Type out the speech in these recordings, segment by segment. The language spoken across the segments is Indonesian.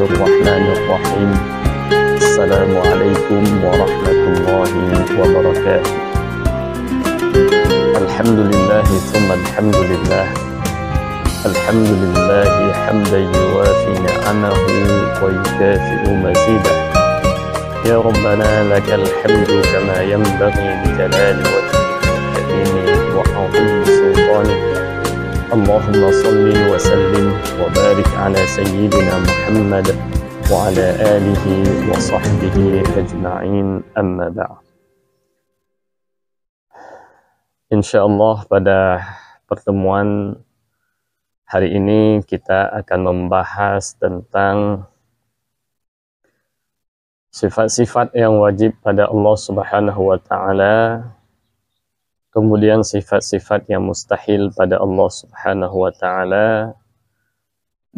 Bismillahirrahmanirrahim. Assalamualaikum warahmatullahi wabarakatuh. Alhamdulillahi thumma alhamdulillah. Alhamdulillahi hamdan yuwafi ni'amahu wa yukafi'u mazidah. Ya Rabbana lakal hamdu kama yanbaghi li jalali wajhika wa 'azimi sultanik. Allahumma salli wa sallim wa barik ala sayyidina Muhammad wa ala alihi wa sahbihi ajma'in, amma ba'd. Insyaallah pada pertemuan hari ini kita akan membahas tentang sifat-sifat yang wajib pada Allah Subhanahu wa ta'ala, kemudian sifat-sifat yang mustahil pada Allah Subhanahu wa ta'ala,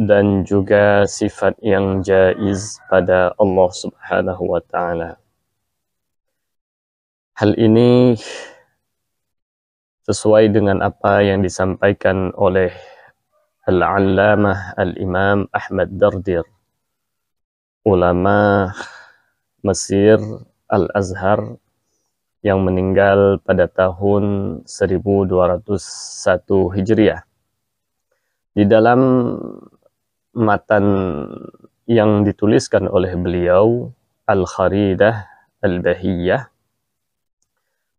dan juga sifat yang jaiz pada Allah Subhanahu wa ta'ala. Hal ini sesuai dengan apa yang disampaikan oleh Al-Allamah Al-Imam Ahmad Dardir, ulama Mesir Al-Azhar, yang meninggal pada tahun 1201 Hijriah. Di dalam matan yang dituliskan oleh beliau, Al-Kharidah Al-Bahiyah,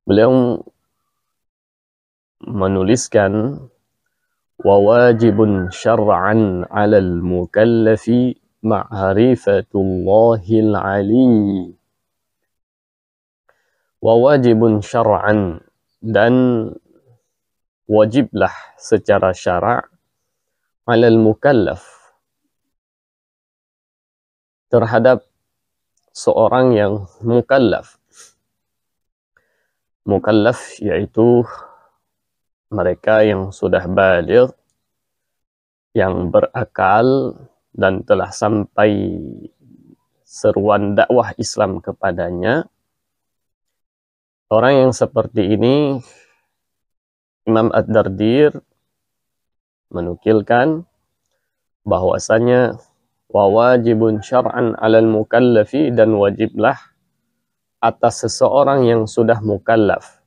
beliau menuliskan wa wajibun syar'an 'alal mukallafi ma'rifatullahil 'ali. Wa wajibun syar'an, dan wajiblah secara syara' 'alal mukallaf, terhadap seorang yang mukallaf. Mukallaf yaitu mereka yang sudah baligh, yang berakal dan telah sampai seruan dakwah Islam kepadanya. Orang yang seperti ini, Imam Ad-Dardir menukilkan bahwasanya wa wajibun syar'an 'alal mukallafi, dan wajiblah atas seseorang yang sudah mukallaf,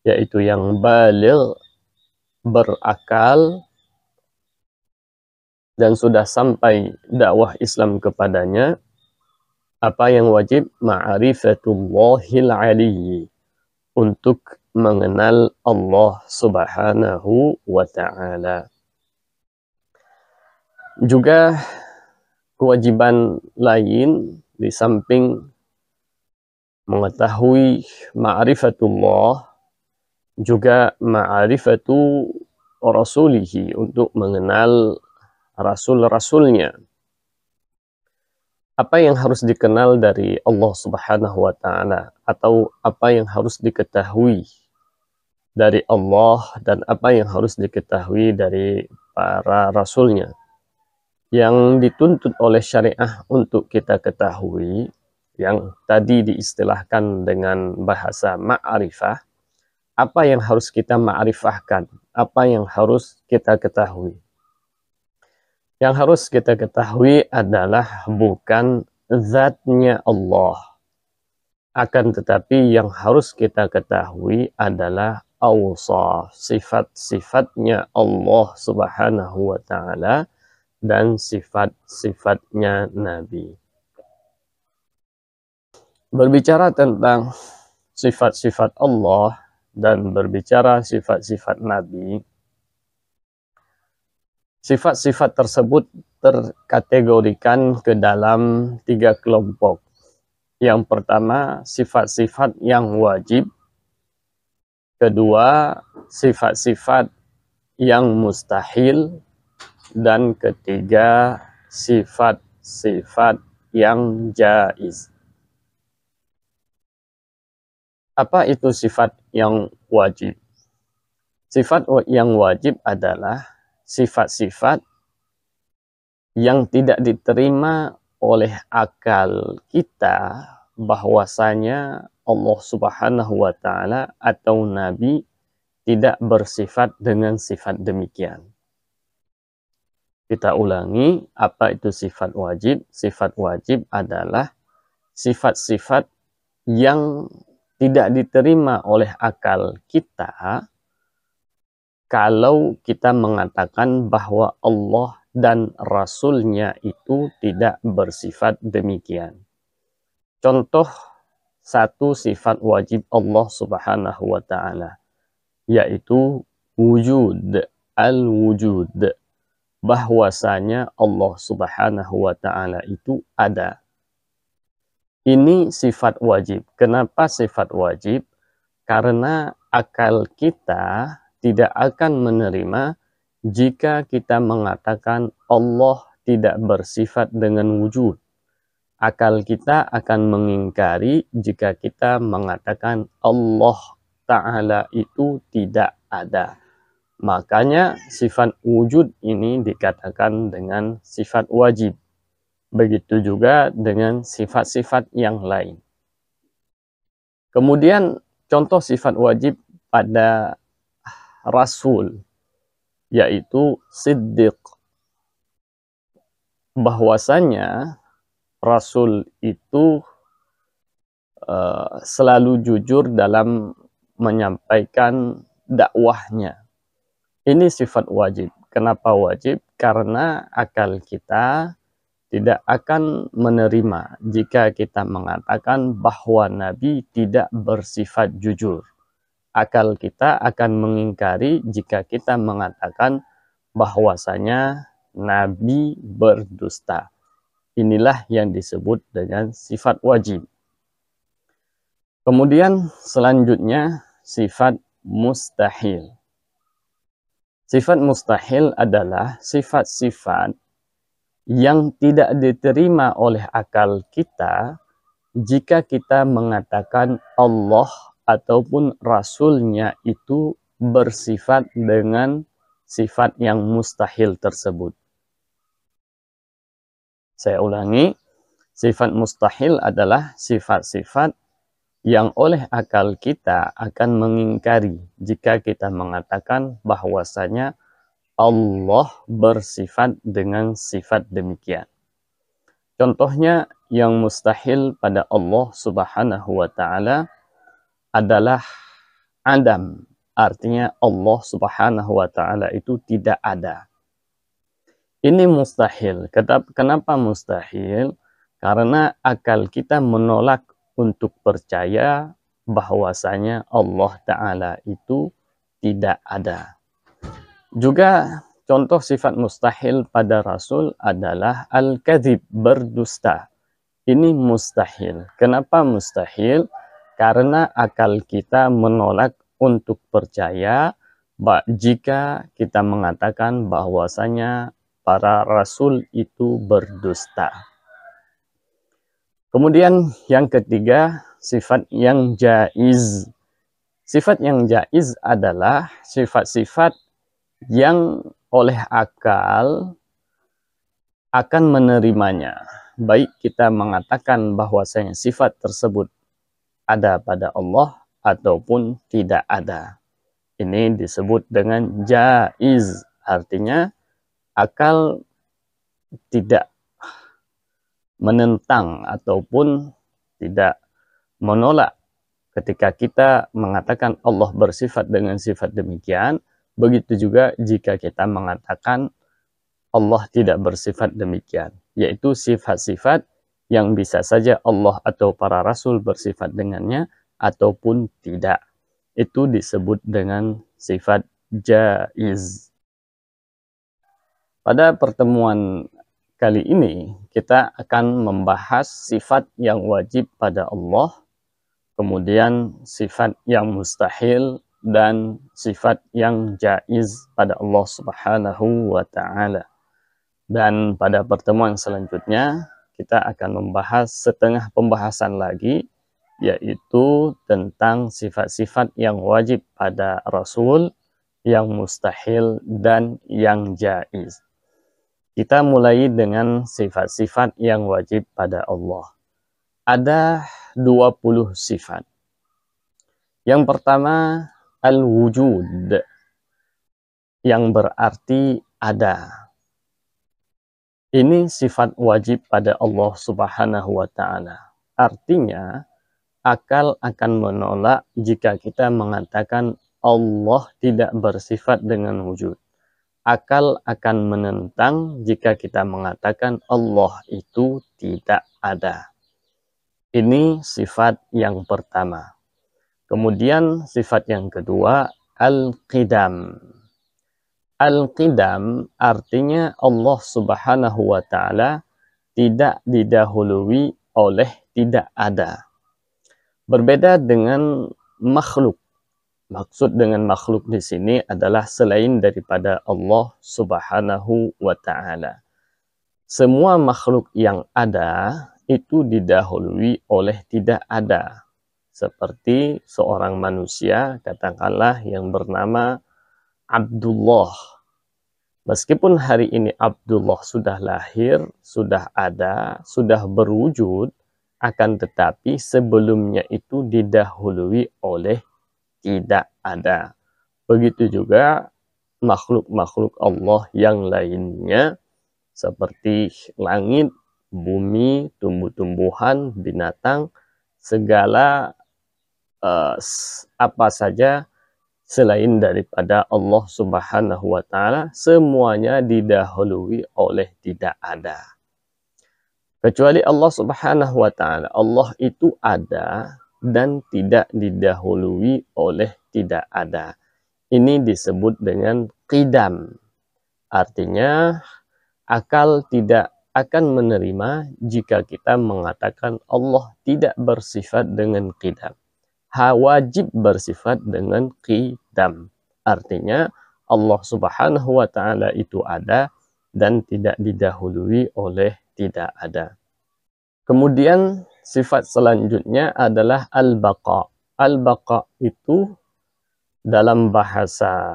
yaitu yang baligh, berakal, dan sudah sampai dakwah Islam kepadanya, apa yang wajib? Ma'rifatullahil 'aliyyi, untuk mengenal Allah Subhanahu wa ta'ala. Juga kewajiban lain di samping mengetahui ma'rifatullah, juga ma'rifatu rasulihi, untuk mengenal rasul-rasulnya. Apa yang harus dikenal dari Allah Subhanahu wa ta'ala, atau apa yang harus diketahui dari Allah, dan apa yang harus diketahui dari para rasulnya, yang dituntut oleh syariah untuk kita ketahui, yang tadi diistilahkan dengan bahasa ma'rifah. Apa yang harus kita ma'rifahkan, apa yang harus kita ketahui? Yang harus kita ketahui adalah bukan zatnya Allah, akan tetapi yang harus kita ketahui adalah awsaf, sifat-sifatnya Allah Subhanahu wa ta'ala, dan sifat-sifatnya Nabi. Berbicara tentang sifat-sifat Allah dan berbicara sifat-sifat Nabi, sifat-sifat tersebut terkategorikan ke dalam 3 kelompok. Yang pertama, sifat-sifat yang wajib. Kedua, sifat-sifat yang mustahil. Dan ketiga, sifat-sifat yang jaiz. Apa itu sifat yang wajib? Sifat yang wajib adalah sifat-sifat yang tidak diterima oleh akal kita, bahwasanya Allah Subhanahu wa ta'ala atau Nabi tidak bersifat dengan sifat demikian. Kita ulangi, apa itu sifat wajib? Sifat wajib adalah sifat-sifat yang tidak diterima oleh akal kita kalau kita mengatakan bahwa Allah dan Rasul-Nya itu tidak bersifat demikian. Contoh satu sifat wajib Allah Subhanahu wa Ta'ala, yaitu wujud, al-wujud, bahwasanya Allah Subhanahu wa Ta'ala itu ada. Ini sifat wajib. Kenapa sifat wajib? Karena akal kita tidak akan menerima jika kita mengatakan Allah tidak bersifat dengan wujud. Akal kita akan mengingkari jika kita mengatakan Allah Ta'ala itu tidak ada. Makanya sifat wujud ini dikatakan dengan sifat wajib. Begitu juga dengan sifat-sifat yang lain. Kemudian contoh sifat wajib pada Rasul, yaitu Siddiq. Bahwasanya Rasul itu selalu jujur dalam menyampaikan dakwahnya. Ini sifat wajib. Kenapa wajib? Karena akal kita tidak akan menerima jika kita mengatakan bahwa Nabi tidak bersifat jujur. Akal kita akan mengingkari jika kita mengatakan bahwasanya Nabi berdusta. Inilah yang disebut dengan sifat wajib. Kemudian selanjutnya sifat mustahil. Sifat mustahil adalah sifat-sifat yang tidak diterima oleh akal kita jika kita mengatakan Allah ataupun Rasul-Nya itu bersifat dengan sifat yang mustahil tersebut. Saya ulangi, sifat mustahil adalah sifat-sifat yang oleh akal kita akan mengingkari jika kita mengatakan bahwasanya Allah bersifat dengan sifat demikian. Contohnya yang mustahil pada Allah Subhanahu wa Ta'ala adalah Adam. Artinya Allah Subhanahu wa Ta'ala itu tidak ada. Ini mustahil. Kenapa mustahil? Karena akal kita menolak untuk percaya bahwasanya Allah Ta'ala itu tidak ada. Juga contoh sifat mustahil pada Rasul adalah al-kadzib, berdusta. Ini mustahil. Kenapa mustahil? Karena akal kita menolak untuk percaya jika kita mengatakan bahwasanya para Rasul itu berdusta. Kemudian yang ketiga, sifat yang jaiz. Sifat yang jaiz adalah sifat-sifat yang oleh akal akan menerimanya. Baik kita mengatakan bahwasanya sifat tersebut ada pada Allah ataupun tidak ada. Ini disebut dengan jaiz. Artinya akal tidak menentang ataupun tidak menolak ketika kita mengatakan Allah bersifat dengan sifat demikian. Begitu juga jika kita mengatakan Allah tidak bersifat demikian, yaitu sifat-sifat yang bisa saja Allah atau para Rasul bersifat dengannya ataupun tidak. Itu disebut dengan sifat jaiz. Pada pertemuan kali ini kita akan membahas sifat yang wajib pada Allah, kemudian sifat yang mustahil, dan sifat yang jaiz pada Allah Subhanahu wa Ta'ala. Dan pada pertemuan selanjutnya kita akan membahas setengah pembahasan lagi, yaitu tentang sifat-sifat yang wajib pada Rasul, yang mustahil, dan yang jaiz. Kita mulai dengan sifat-sifat yang wajib pada Allah. Ada 20 sifat. Yang pertama, al-wujud, yang berarti ada. Ini sifat wajib pada Allah Subhanahu wa Ta'ala. Artinya, akal akan menolak jika kita mengatakan Allah tidak bersifat dengan wujud. Akal akan menentang jika kita mengatakan Allah itu tidak ada. Ini sifat yang pertama. Kemudian sifat yang kedua, al-qidam. Al-qidam artinya Allah Subhanahu wa Ta'ala tidak didahului oleh tidak ada. Berbeda dengan makhluk. Maksud dengan makhluk di sini adalah selain daripada Allah Subhanahu wa Ta'ala. Semua makhluk yang ada itu didahului oleh tidak ada. Seperti seorang manusia, katakanlah yang bernama Abdullah. Meskipun hari ini Abdullah sudah lahir, sudah ada, sudah berwujud, akan tetapi sebelumnya itu didahului oleh tidak ada. Begitu juga makhluk-makhluk Allah yang lainnya, seperti langit, bumi, tumbuh-tumbuhan, binatang, segala apa saja selain daripada Allah Subhanahu wa Ta'ala, semuanya didahului oleh tidak ada. Kecuali Allah Subhanahu wa Ta'ala, Allah itu ada dan tidak didahului oleh tidak ada. Ini disebut dengan qidam. Artinya, akal tidak akan menerima jika kita mengatakan Allah tidak bersifat dengan qidam. Wajib bersifat dengan qidam. Artinya Allah Subhanahu wa Ta'ala itu ada dan tidak didahului oleh tidak ada. Kemudian sifat selanjutnya adalah al-baqa. Al-baqa itu dalam bahasa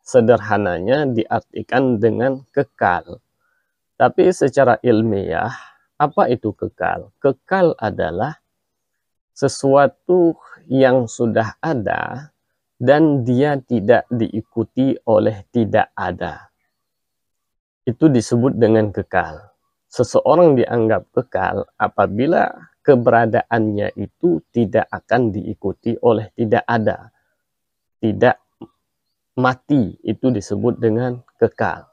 sederhananya diartikan dengan kekal. Tapi secara ilmiah, apa itu kekal? Kekal adalah sesuatu yang sudah ada dan dia tidak diikuti oleh tidak ada. Itu disebut dengan kekal. Seseorang dianggap kekal apabila keberadaannya itu tidak akan diikuti oleh tidak ada. Tidak mati, itu disebut dengan kekal.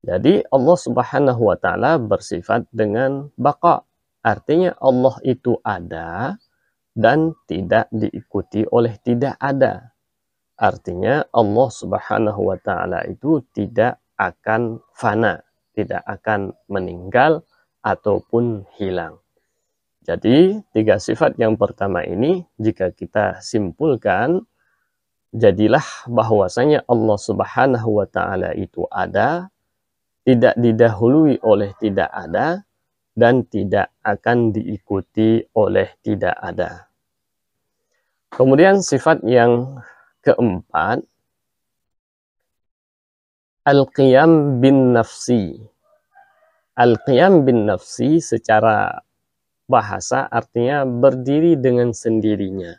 Jadi Allah Subhanahu wa Ta'ala bersifat dengan baqa. Artinya Allah itu ada dan tidak diikuti oleh tidak ada. Artinya Allah Subhanahu wa Ta'ala itu tidak akan fana, tidak akan meninggal ataupun hilang. Jadi tiga sifat yang pertama ini jika kita simpulkan, jadilah bahwasanya Allah Subhanahu wa Ta'ala itu ada, tidak didahului oleh tidak ada, dan tidak akan diikuti oleh tidak ada. Kemudian sifat yang keempat, al-qiyam bin nafsi. Al-qiyam bin nafsi secara bahasa artinya berdiri dengan sendirinya.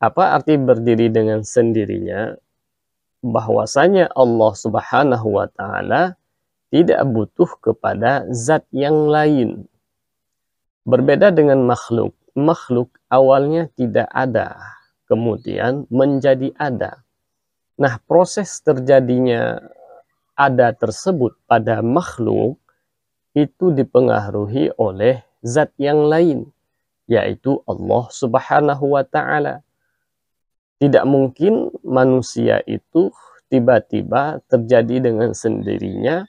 Apa arti berdiri dengan sendirinya? Bahwasanya Allah Subhanahu wa Ta'ala tidak butuh kepada zat yang lain. Berbeda dengan makhluk. Makhluk awalnya tidak ada, kemudian menjadi ada. Nah, proses terjadinya ada tersebut pada makhluk itu dipengaruhi oleh zat yang lain, yaitu Allah Subhanahu wa Ta'ala. Tidak mungkin manusia itu tiba-tiba terjadi dengan sendirinya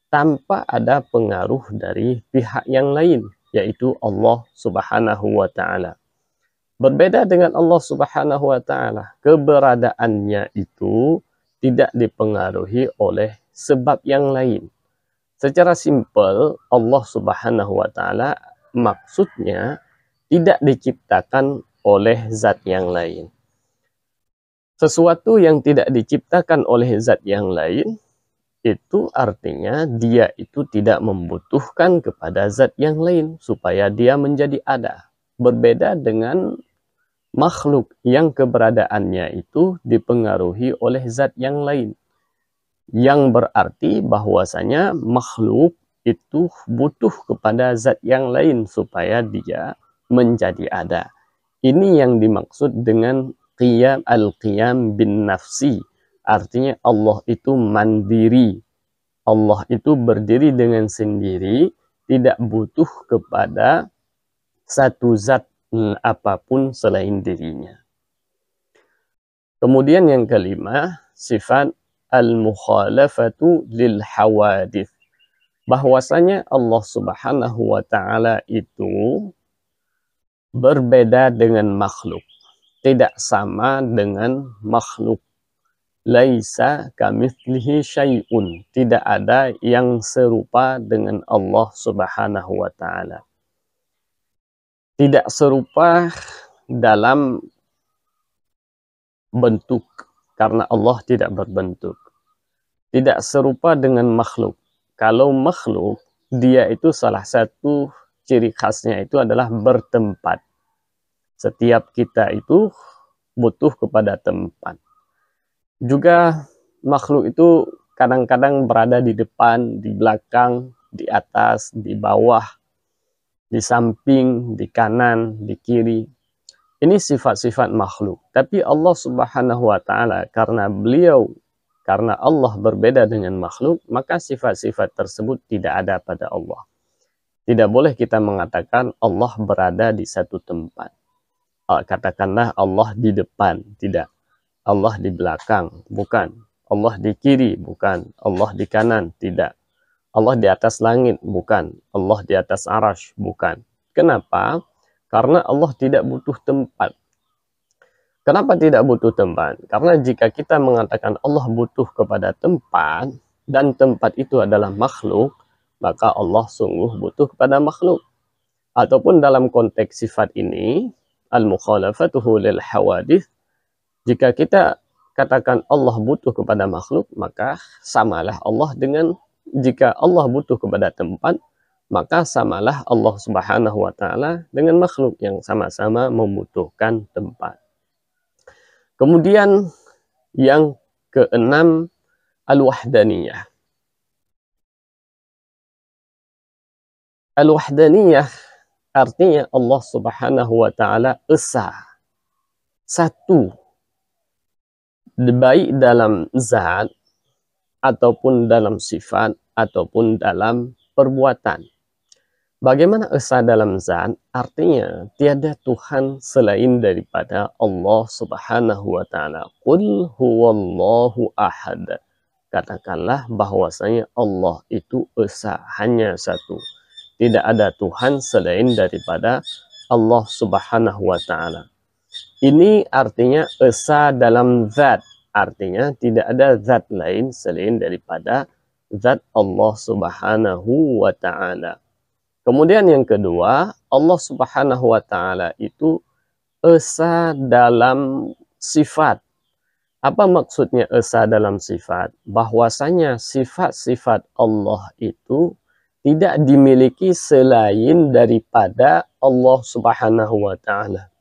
tanpa ada pengaruh dari pihak yang lain, yaitu Allah Subhanahu wa Ta'ala. Berbeda dengan Allah Subhanahu wa Ta'ala, keberadaannya itu tidak dipengaruhi oleh sebab yang lain. Secara simpel, Allah Subhanahu wa Ta'ala maksudnya tidak diciptakan oleh zat yang lain. Sesuatu yang tidak diciptakan oleh zat yang lain, itu artinya dia itu tidak membutuhkan kepada zat yang lain supaya dia menjadi ada. Berbeda dengan makhluk yang keberadaannya itu dipengaruhi oleh zat yang lain. yang berarti bahwasanya makhluk itu butuh kepada zat yang lain supaya dia menjadi ada. Ini yang dimaksud dengan al-qiyam bin nafsi. Artinya Allah itu mandiri. Allah itu berdiri dengan sendiri, tidak butuh kepada satu zat apapun selain dirinya. Kemudian yang kelima, sifat al-mukhalafatu lil hawadith. Bahwasanya Allah Subhanahu wa taala itu berbeda dengan makhluk, tidak sama dengan makhluk. Laisa kamitslihi syai'un, tidak ada yang serupa dengan Allah Subhanahu wa taala. Tidak serupa dalam bentuk karena Allah tidak berbentuk. Tidak serupa dengan makhluk. Kalau makhluk, dia itu salah satu ciri khasnya itu adalah bertempat. Setiap kita itu butuh kepada tempat. Juga makhluk itu kadang-kadang berada di depan, di belakang, di atas, di bawah, di samping, di kanan, di kiri. Ini sifat-sifat makhluk. Tapi Allah Subhanahu wa taala karena Allah berbeda dengan makhluk, maka sifat-sifat tersebut tidak ada pada Allah. Tidak boleh kita mengatakan Allah berada di satu tempat. Katakanlah Allah di depan, tidak. Allah di belakang, bukan. Allah di kiri, bukan. Allah di kanan, tidak. Allah di atas langit, bukan. Allah di atas arasy, bukan. Kenapa? Karena Allah tidak butuh tempat. Kenapa tidak butuh tempat? Karena jika kita mengatakan Allah butuh kepada tempat, dan tempat itu adalah makhluk, maka Allah sungguh butuh kepada makhluk. Ataupun dalam konteks sifat ini, al-mukhalafatuhu lil hawadith, jika kita katakan Allah butuh kepada makhluk, maka samalah Allah dengan, jika Allah butuh kepada tempat, maka samalah Allah Subhanahu wa taala dengan makhluk yang sama-sama membutuhkan tempat. Kemudian yang keenam, al-wahdaniyah. Al-wahdaniyah artinya Allah Subhanahu wa taala esa, satu, baik dalam zat ataupun dalam sifat ataupun dalam perbuatan. Bagaimana esa dalam zat? Artinya tiada Tuhan selain daripada Allah Subhanahu wa taala. Qul huwallahu ahad. Katakanlah bahwasanya Allah itu esa, hanya satu. Tidak ada Tuhan selain daripada Allah Subhanahu wa taala. Ini artinya esa dalam zat. Artinya tidak ada zat lain selain daripada zat Allah Subhanahu wa ta'ala. Kemudian yang kedua, Allah Subhanahu wa ta'ala itu esa dalam sifat. Apa maksudnya esa dalam sifat? Bahwasanya sifat-sifat Allah itu tidak dimiliki selain daripada Allah Subhanahu wa ta'ala.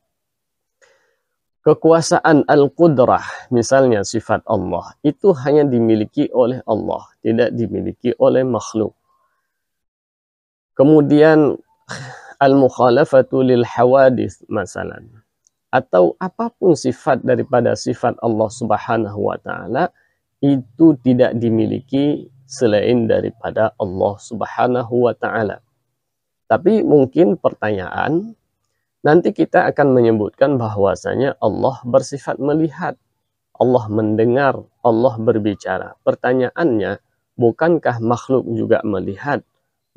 Kekuasaan al-qudrah, misalnya sifat Allah, itu hanya dimiliki oleh Allah, tidak dimiliki oleh makhluk. Kemudian al-mukhalafatu lil hawadith, masalan, atau apapun sifat daripada sifat Allah Subhanahu wa ta'ala, itu tidak dimiliki selain daripada Allah Subhanahu wa ta'ala. Tapi mungkin pertanyaan, nanti kita akan menyebutkan bahwasanya Allah bersifat melihat, Allah mendengar, Allah berbicara. Pertanyaannya, bukankah makhluk juga melihat?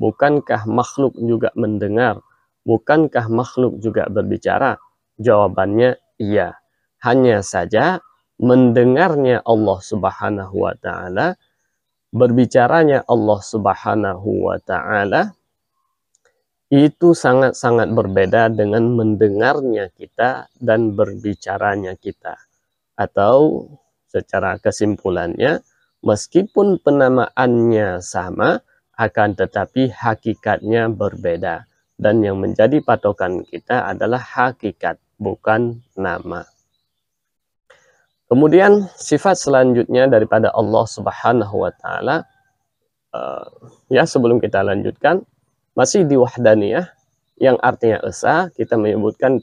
Bukankah makhluk juga mendengar? Bukankah makhluk juga berbicara? Jawabannya iya. Hanya saja mendengarnya Allah Subhanahu wa ta'ala, berbicaranya Allah Subhanahu wa ta'ala, itu sangat-sangat berbeda dengan mendengarnya kita dan berbicaranya kita. Atau secara kesimpulannya, meskipun penamaannya sama, akan tetapi hakikatnya berbeda. Dan yang menjadi patokan kita adalah hakikat, bukan nama. Kemudian sifat selanjutnya daripada Allah Subhanahu wa taala, ya sebelum kita lanjutkan, masih di wahdaniyah yang artinya esa. Kita menyebutkan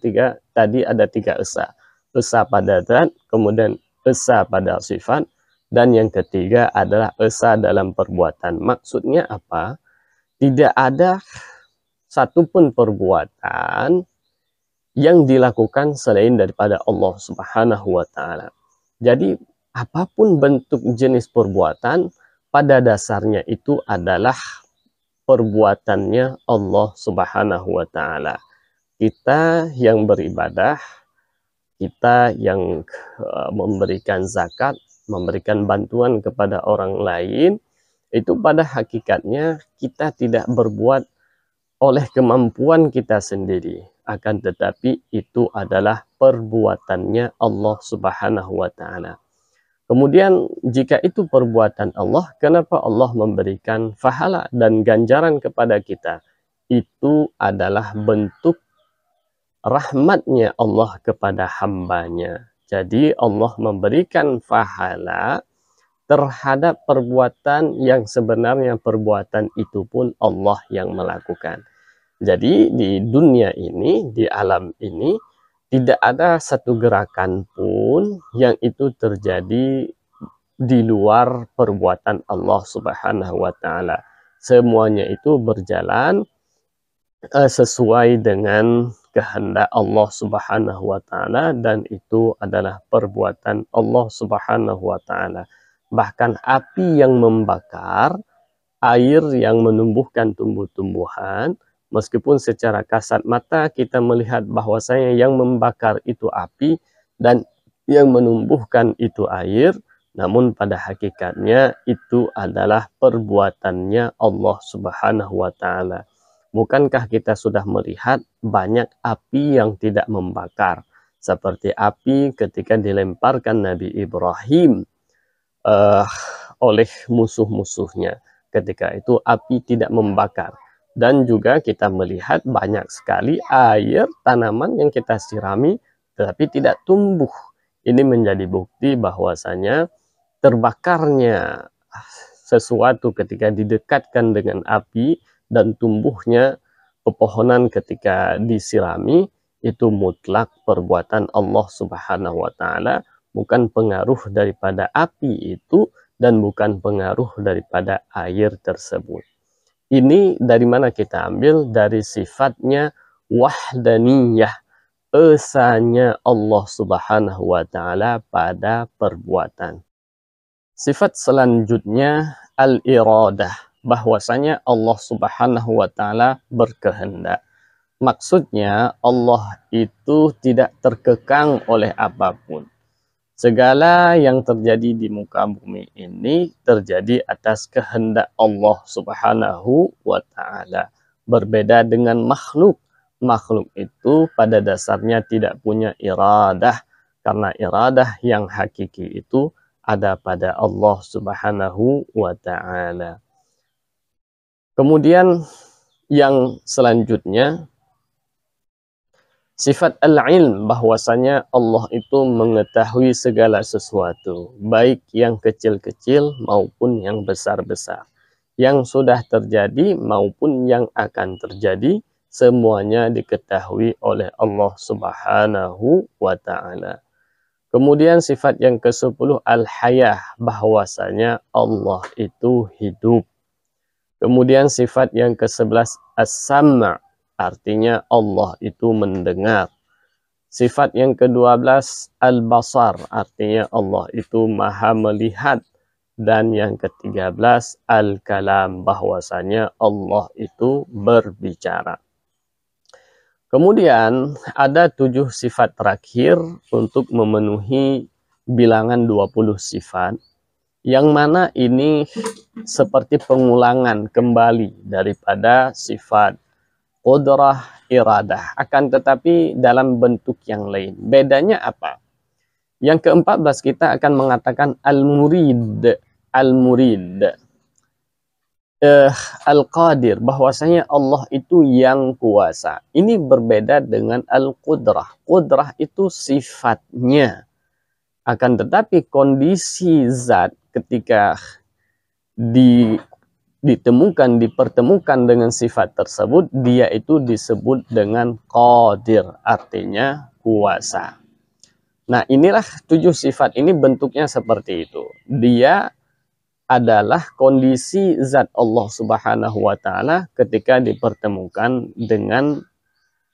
tadi ada tiga esa. Esa pada zat, kemudian esa pada sifat, dan yang ketiga adalah esa dalam perbuatan. Maksudnya apa? Tidak ada satupun perbuatan yang dilakukan selain daripada Allah Subhanahu wa taala. Jadi apapun bentuk jenis perbuatan, pada dasarnya itu adalah perbuatannya Allah Subhanahu wa taala. Kita yang beribadah, kita yang memberikan zakat, memberikan bantuan kepada orang lain, itu pada hakikatnya kita tidak berbuat oleh kemampuan kita sendiri, akan tetapi itu adalah perbuatannya Allah Subhanahu wa taala. Kemudian jika itu perbuatan Allah, kenapa Allah memberikan pahala dan ganjaran kepada kita? Itu adalah bentuk rahmatnya Allah kepada hambanya. Jadi Allah memberikan pahala terhadap perbuatan yang sebenarnya perbuatan itu pun Allah yang melakukan. Jadi di dunia ini, di alam ini, tidak ada satu gerakan pun yang itu terjadi di luar perbuatan Allah Subhanahu wa taala. Semuanya itu berjalan sesuai dengan kehendak Allah Subhanahu wa taala, dan itu adalah perbuatan Allah Subhanahu wa taala. Bahkan api yang membakar, air yang menumbuhkan tumbuh-tumbuhan, meskipun secara kasat mata kita melihat bahwasanya yang membakar itu api dan yang menumbuhkan itu air, namun pada hakikatnya itu adalah perbuatannya Allah Subhanahu wa taala. Bukankah kita sudah melihat banyak api yang tidak membakar, seperti api ketika dilemparkan Nabi Ibrahim oleh musuh-musuhnya. Ketika itu api tidak membakar. Dan juga kita melihat banyak sekali air tanaman yang kita sirami tetapi tidak tumbuh. Ini menjadi bukti bahwasanya terbakarnya sesuatu ketika didekatkan dengan api dan tumbuhnya pepohonan ketika disirami, itu mutlak perbuatan Allah Subhanahu wa taala, bukan pengaruh daripada api itu dan bukan pengaruh daripada air tersebut. Ini dari mana kita ambil? Dari sifatnya wahdaniyah, esanya Allah Subhanahu wa taala pada perbuatan. Sifat selanjutnya al-iradah, bahwasanya Allah Subhanahu wa taala berkehendak. Maksudnya Allah itu tidak terkekang oleh apapun. Segala yang terjadi di muka bumi ini terjadi atas kehendak Allah Subhanahu wa taala. Berbeda dengan makhluk. Makhluk itu pada dasarnya tidak punya iradah, karena iradah yang hakiki itu ada pada Allah Subhanahu wa taala. Kemudian yang selanjutnya, sifat al-ilm, bahwasanya Allah itu mengetahui segala sesuatu, baik yang kecil-kecil maupun yang besar-besar. Yang sudah terjadi maupun yang akan terjadi, semuanya diketahui oleh Allah Subhanahu wa ta'ala. Kemudian sifat yang ke-10 al-hayah, bahwasanya Allah itu hidup. Kemudian sifat yang ke-11 as-sam', artinya Allah itu mendengar. Sifat yang ke-12 al-basar, artinya Allah itu maha melihat. Dan yang ke-13 al-kalam, bahwasanya Allah itu berbicara. Kemudian ada 7 sifat terakhir untuk memenuhi bilangan 20 sifat, yang mana ini seperti pengulangan kembali daripada sifat qudrah, iradah, akan tetapi dalam bentuk yang lain. Bedanya apa? Yang ke-14 kita akan mengatakan al-murid, al-qadir, bahwasanya Allah itu yang kuasa. Ini berbeda dengan al-qudrah. Qudrah itu sifatnya, Akan tetapi kondisi zat ketika dipertemukan dengan sifat tersebut, dia itu disebut dengan qadir, artinya kuasa. Nah, inilah 7 sifat ini bentuknya seperti itu. Dia adalah kondisi zat Allah Subhanahu wa Ta'ala ketika dipertemukan dengan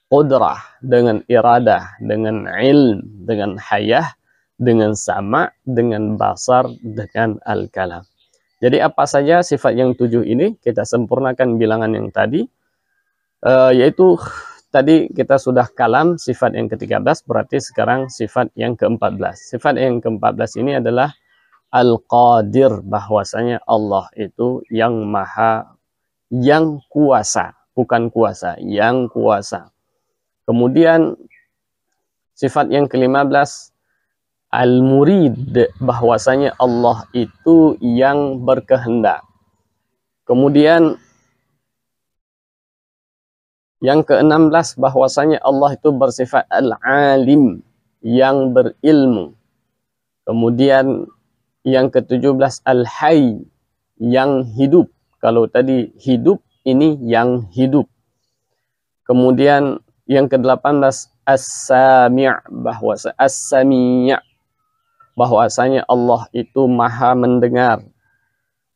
qudrah, dengan iradah, dengan ilm, dengan hayah, dengan sama, dengan basar, dengan al-kalam. Jadi apa saja sifat yang 7 ini? Kita sempurnakan bilangan yang tadi, yaitu tadi kita sudah kalam sifat yang ke-13, berarti sekarang sifat yang ke-14. Sifat yang ke-14 ini adalah al-qadir, bahwasanya Allah itu yang maha, yang kuasa, bukan kuasa, yang kuasa. Kemudian sifat yang ke-15 al-murid, bahwasanya Allah itu yang berkehendak. Kemudian yang ke-16 bahwasanya Allah itu bersifat al-alim, yang berilmu. Kemudian yang ke-17 al-hayy, yang hidup. Kalau tadi hidup, ini yang hidup. Kemudian yang ke-18 as-sami', bahwasanya Allah itu maha mendengar.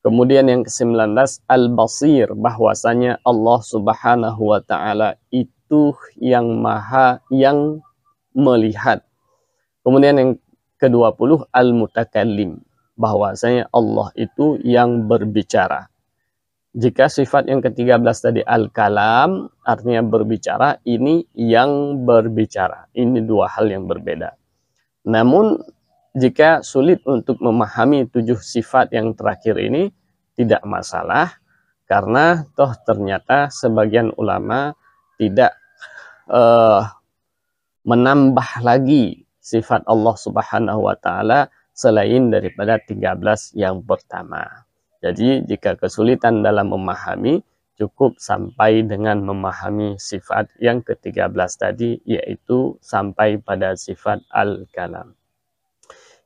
Kemudian yang ke-19 al-basir, bahwasanya Allah Subhanahu wa Ta'ala itu yang maha, yang melihat. Kemudian yang ke-20 al-mutakallim, bahwasanya Allah itu yang berbicara. Jika sifat yang ke-13 tadi al-kalam, artinya berbicara, ini yang berbicara. Ini dua hal yang berbeda. Namun jika sulit untuk memahami 7 sifat yang terakhir ini, tidak masalah, karena toh ternyata sebagian ulama tidak menambah lagi sifat Allah Subhanahu wa Ta'ala selain daripada 13 yang pertama. Jadi jika kesulitan dalam memahami, cukup sampai dengan memahami sifat yang ke-13 tadi, yaitu sampai pada sifat al-kalam.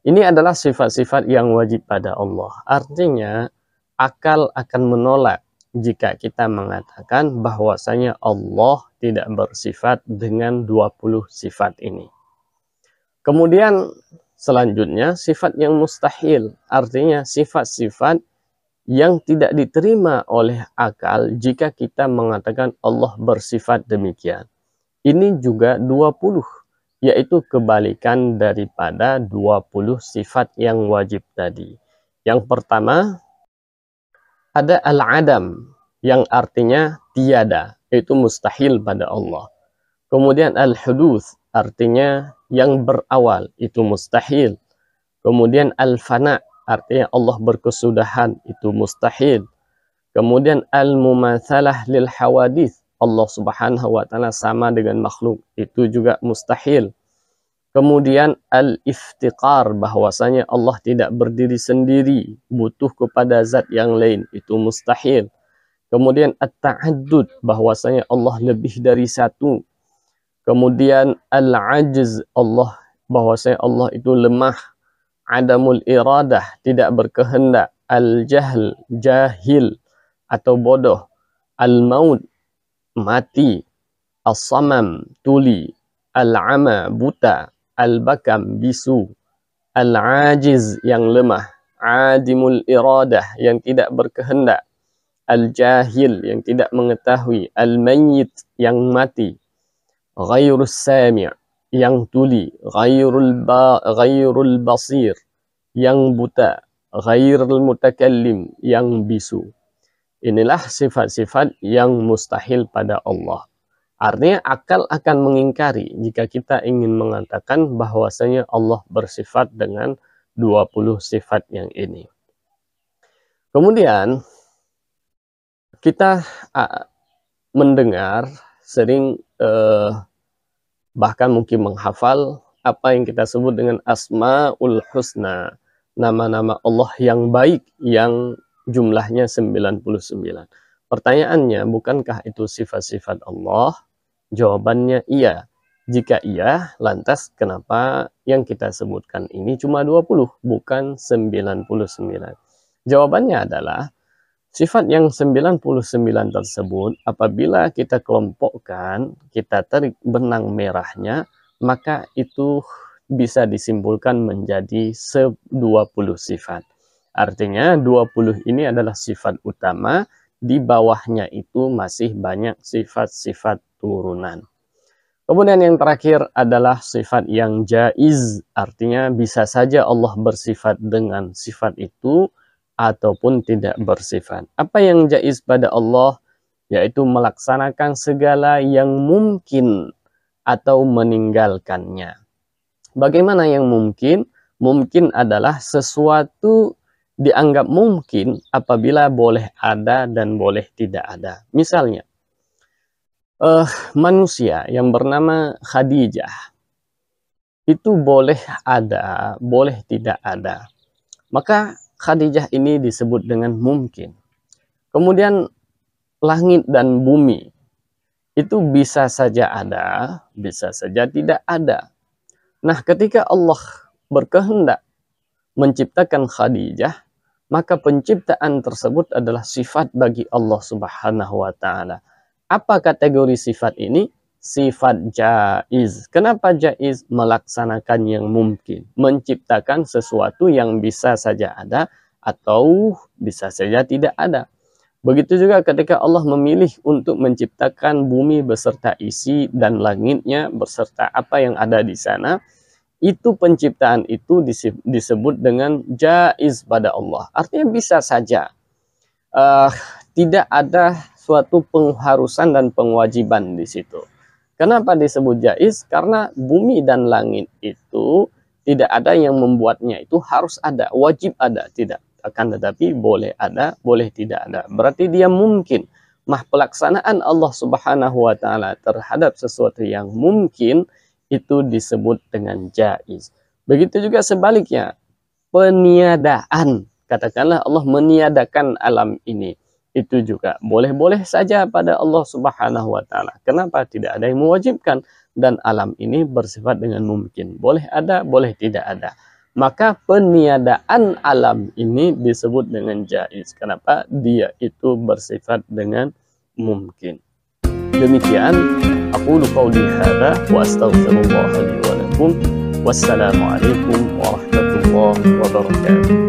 Ini adalah sifat-sifat yang wajib pada Allah. Artinya, akal akan menolak jika kita mengatakan bahwasanya Allah tidak bersifat dengan 20 sifat ini. Kemudian selanjutnya sifat yang mustahil, artinya sifat-sifat yang tidak diterima oleh akal jika kita mengatakan Allah bersifat demikian. Ini juga 20, yaitu kebalikan daripada 20 sifat yang wajib tadi. Yang pertama, ada al-adam, yang artinya tiada, itu mustahil pada Allah. Kemudian al-huduth, artinya yang berawal, itu mustahil. Kemudian al-fana, artinya Allah berkesudahan, itu mustahil. Kemudian al-mumatsalah lil hawadith, Allah Subhanahu wa Ta'ala sama dengan makhluk, itu juga mustahil. Kemudian al-iftiqar, bahwasanya Allah tidak berdiri sendiri, butuh kepada zat yang lain, itu mustahil. Kemudian at-ta'addud, bahwasanya Allah lebih dari satu. Kemudian al-ajz, Allah, bahwasanya Allah itu lemah. Adamul iradah, tidak berkehendak. Al-jahl, jahil atau bodoh. Al-maut, mati. As-samam, tuli. Al-ama, buta. Al-bakam, bisu. Al-ajiz, yang lemah. Adimul iradah, yang tidak berkehendak. Al-jahil, yang tidak mengetahui. Al-mayyit, yang mati. Ghairus sami', yang tuli. Ghairul basir, yang buta. Ghairul mutakallim, yang bisu. Inilah sifat-sifat yang mustahil pada Allah. Artinya akal akan mengingkari jika kita ingin mengatakan bahwasanya Allah bersifat dengan 20 sifat yang ini. Kemudian kita mendengar sering bahkan mungkin menghafal apa yang kita sebut dengan Asmaul Husna, nama-nama Allah yang baik yang jumlahnya 99. Pertanyaannya, bukankah itu sifat-sifat Allah? Jawabannya iya. Jika iya, lantas kenapa yang kita sebutkan ini cuma 20, bukan 99? Jawabannya adalah, sifat yang 99 tersebut, apabila kita kelompokkan, kita tarik benang merahnya, maka itu bisa disimpulkan menjadi 20 sifat. Artinya 20 ini adalah sifat utama, di bawahnya itu masih banyak sifat-sifat turunan. Kemudian yang terakhir adalah sifat yang jaiz, artinya bisa saja Allah bersifat dengan sifat itu ataupun tidak bersifat. Apa yang jaiz pada Allah? Yaitu melaksanakan segala yang mungkin atau meninggalkannya. Bagaimana yang mungkin? Mungkin adalah sesuatu dianggap mungkin apabila boleh ada dan boleh tidak ada. Misalnya, manusia yang bernama Khadijah itu boleh ada, boleh tidak ada. Maka Khadijah ini disebut dengan mungkin. Kemudian langit dan bumi itu bisa saja ada, bisa saja tidak ada. Nah, ketika Allah berkehendak menciptakan Khadijah, maka penciptaan tersebut adalah sifat bagi Allah Subhanahu wa Ta'ala. Apa kategori sifat ini? Sifat jaiz. Kenapa jaiz? Melaksanakan yang mungkin. Menciptakan sesuatu yang bisa saja ada atau bisa saja tidak ada. Begitu juga ketika Allah memilih untuk menciptakan bumi beserta isi dan langitnya beserta apa yang ada di sana, itu penciptaan itu disebut dengan jaiz pada Allah. Artinya bisa saja. Tidak ada suatu pengharusan dan pengewajiban di situ. Kenapa disebut jaiz? Karena bumi dan langit itu tidak ada yang membuatnya itu harus ada, wajib ada, tidak. Akan tetapi boleh ada, boleh tidak ada. Berarti dia mungkin. Pelaksanaan Allah Subhanahu wa Ta'ala terhadap sesuatu yang mungkin itu disebut dengan jaiz. Begitu juga sebaliknya, peniadaan. Katakanlah Allah meniadakan alam ini. Itu juga boleh-boleh saja pada Allah Subhanahu wa Ta'ala. Kenapa? Tidak ada yang mewajibkan. Dan alam ini bersifat dengan mungkin. Boleh ada, boleh tidak ada. Maka peniadaan alam ini disebut dengan jaiz. Kenapa? Dia itu bersifat dengan mungkin. Demikian, aku qauli hadza wa astaghfirullah li wa lakum. Wassalamualaikum warahmatullahi wabarakatuh.